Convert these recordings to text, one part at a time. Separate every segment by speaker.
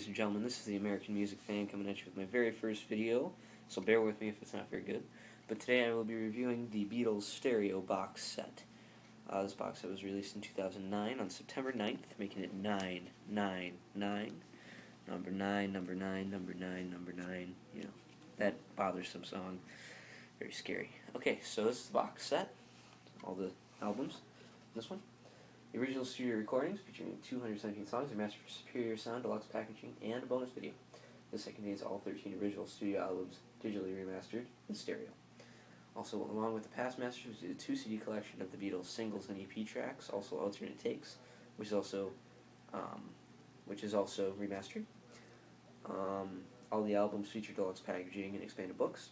Speaker 1: ladies and gentlemen, this is the American Music Fan coming at you with my very first video, so bear with me if it's not very good. But today I will be reviewing the Beatles stereo box set. This box set was released in 2009 on September 9th, making it 999. Number 9, number 9, number 9, number 9, you know, that bothersome song. Very scary. Okay, so this is the box set, all the albums. This one. The original studio recordings featuring 217 songs are mastered for superior sound, deluxe packaging, and a bonus video. This set contains all 13 original studio albums digitally remastered in stereo. Also, along with the past masters, we did a 2 CD collection of the Beatles singles and EP tracks, also alternate takes, which is also remastered. All the albums feature deluxe packaging and expanded books,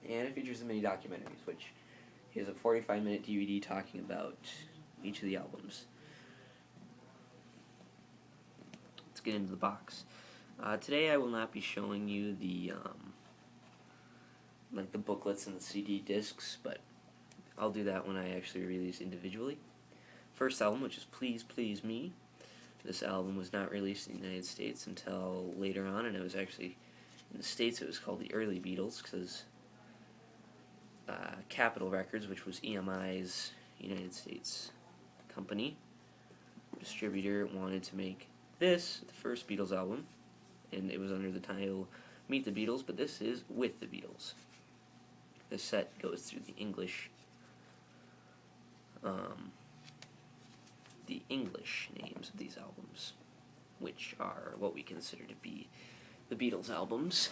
Speaker 1: and it features the Mini Documentaries, which is a 45-minute DVD talking about each of the albums. Let's get into the box. Today I will not be showing you the like the booklets and the CD discs, but I'll do that when I actually release individually. First album, which is Please Please Me. This album was not released in the United States until later on, and it was actually in the States it was called the Early Beatles, because Capitol Records, which was EMI's United States company, distributor, wanted to make this the first Beatles album, and it was under the title Meet the Beatles, but this is With the Beatles. This set goes through the English names of these albums, which are what we consider to be the Beatles albums.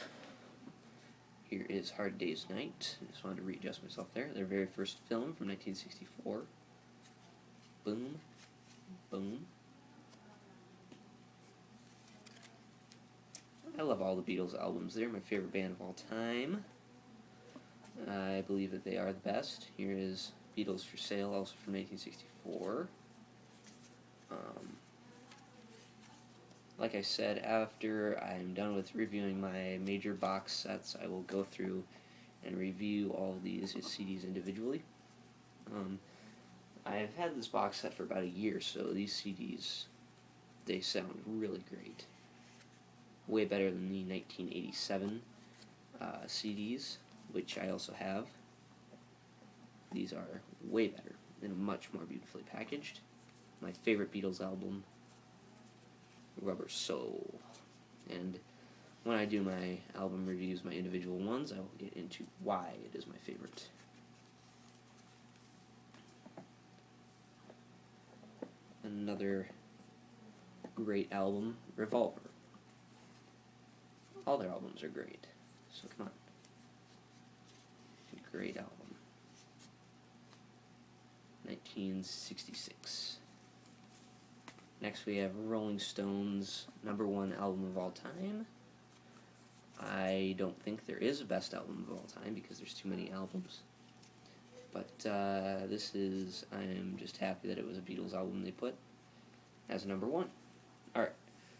Speaker 1: Here is Hard Day's Night. I just wanted to readjust myself there. Their very first film from 1964. Boom. Boom. I love all the Beatles albums. They're my favorite band of all time. I believe that they are the best. Here is Beatles for Sale, also from 1964. Like I said, after I'm done with reviewing my major box sets, I will go through and review all of these CDs individually. I've had this box set for about a year, so these CDs, they sound really great. Way better than the 1987 CDs, which I also have. These are way better and much more beautifully packaged. My favorite Beatles album, Rubber Soul. And when I do my album reviews, my individual ones, I will get into why it is my favorite. Another great album, Revolver. All their albums are great, so come on. Great album. 1966. Next we have Rolling Stones' #1 album of all time. I don't think there is a best album of all time because there's too many albums. But I'm just happy that it was a Beatles album they put as #1. Alright,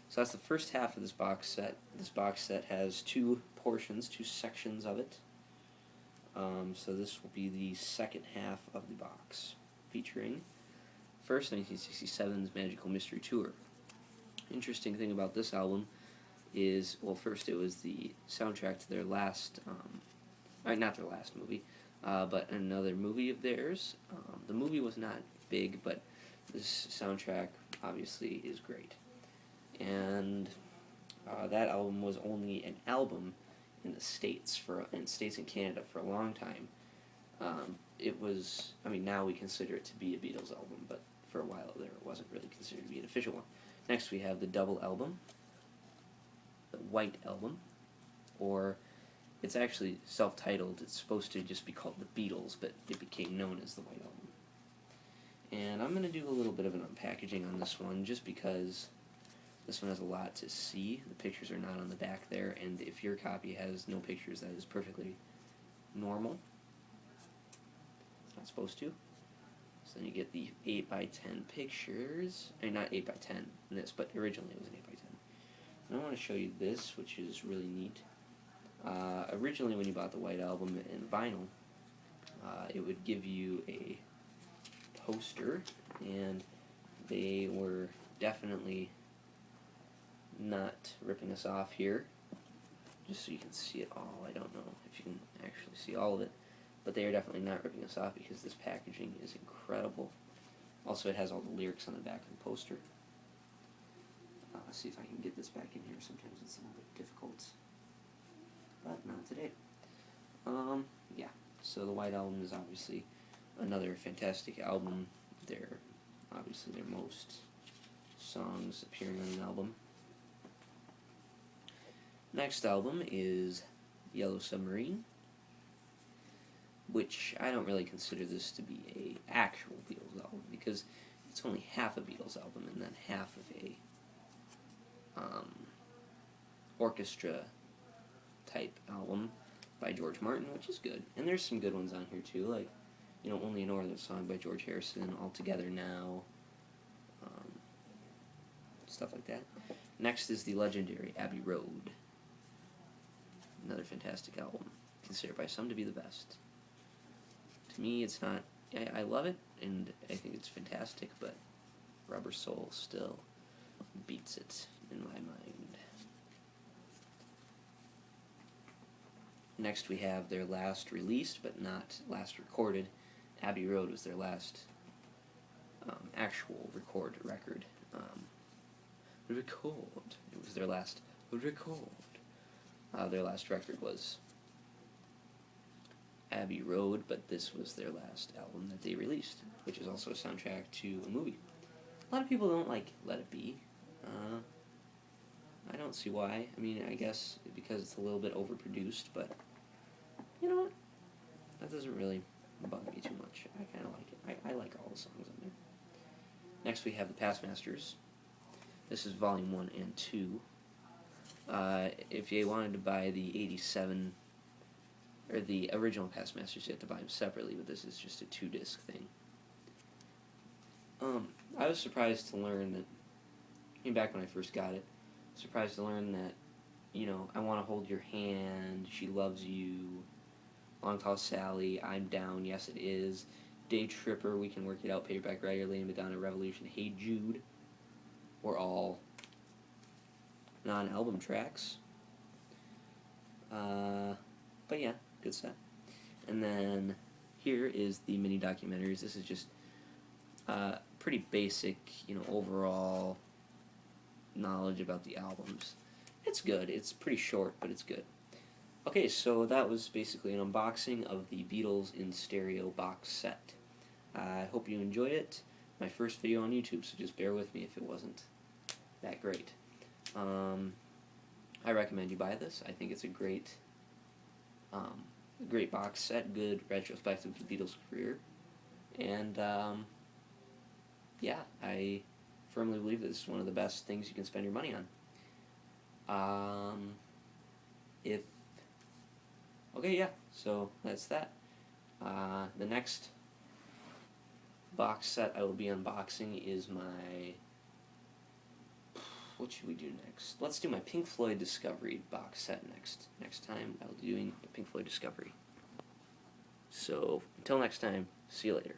Speaker 1: so that's the first half of this box set. This box set has 2 portions, 2 sections of it. So this will be the second half of the box, featuring first 1967's Magical Mystery Tour. Interesting thing about this album is, well, first it was the soundtrack to their last, not their last movie, but another movie of theirs. The movie was not big, but this soundtrack obviously is great. And that album was only an album in the States and Canada for a long time. It was, now we consider it to be a Beatles album, but for a while there it wasn't really considered to be an official one. Next we have the double album, the White Album, or it's actually self-titled. It's supposed to just be called The Beatles, but it became known as the White Album. And I'm going to do a little bit of an unpackaging on this one, just because this one has a lot to see. The pictures are not on the back there, and if your copy has no pictures, that is perfectly normal. It's not supposed to. So then you get the 8x10 pictures. Not 8x10 in this, but originally it was an 8x10. And I want to show you this, which is really neat. Originally when you bought the White Album in vinyl, it would give you a poster, and they were definitely not ripping us off here, just so you can see it all. I don't know if you can actually see all of it, but they are definitely not ripping us off because this packaging is incredible. Also, it has all the lyrics on the back of the poster. Let's see if I can get this back in here. Sometimes it's a little bit difficult, but not today. Yeah, so the White Album is obviously another fantastic album. They're obviously their most songs appearing on an album. Next album is Yellow Submarine, which I don't really consider this to be a actual Beatles album because it's only half a Beatles album and then half of a orchestra type album by George Martin, which is good. And there's some good ones on here too, like, you know, Only a Northern Song by George Harrison, All Together Now, stuff like that. Next is the legendary Abbey Road. Another fantastic album, considered by some to be the best. To me, it's not. I love it, and I think it's fantastic, but Rubber Soul still beats it in my mind. Next, we have their last released, but not last recorded. Abbey Road was their last actual record. It was their last record. Their last record was Abbey Road, but this was their last album that they released, which is also a soundtrack to a movie. A lot of people don't like Let It Be. I don't see why. I mean, I guess because it's a little bit overproduced, but you know what? That doesn't really bug me too much. I kind of like it. I like all the songs on there. Next we have the Past Masters. This is Volume 1 and 2. If you wanted to buy the 87, or the original Past Masters, you have to buy them separately, but this is just a 2-disc thing. I was surprised to learn that, back when I first got it, surprised to learn that, you know, I Want to Hold Your Hand, She Loves You, Long Tall Sally, I'm Down, Yes It Is, Day Tripper, We Can Work It Out, Paperback Writer, Lady Madonna, Revolution, Hey Jude, were all non-album tracks. But yeah, good set. And then here is the Mini Documentaries. This is just pretty basic, you know, overall knowledge about the albums. It's good. It's pretty short, but it's good. Okay, so that was basically an unboxing of the Beatles in Stereo box set. I hope you enjoyed it. My first video on YouTube, so just bear with me if it wasn't that great. I recommend you buy this. I think it's a great box set, good retrospective of the Beatles' career, and yeah, I firmly believe that this is one of the best things you can spend your money on. Okay, yeah, so that's that. The next box set I will be unboxing is my... What should we do next? Let's do my Pink Floyd Discovery box set next time. I'll be doing a Pink Floyd Discovery. So, until next time, see you later.